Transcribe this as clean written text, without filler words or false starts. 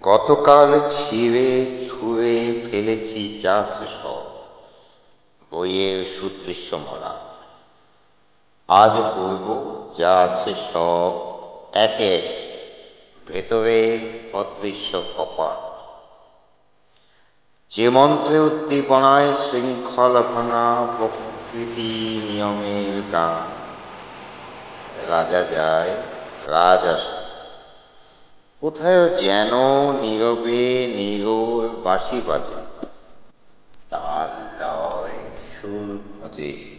গতকাল ছিঁড়ে ছুঁড়ে ফেলেছি যা আছে সব, বইয়ের সুদৃশ্য মরা। আজ বলব যা আছে সব এক এক, ভেতরে অদৃশ্য কপাট। যে মন্ত্রে উদ্দীপনায় শৃঙ্খলা ভাঙা প্রকৃতি নিয়মের গান। রাজা যায়, রাজ আসে, কোথায় যেন নীরবে নীরব বাঁশি বাজে, তাল লয় সুর বাজে।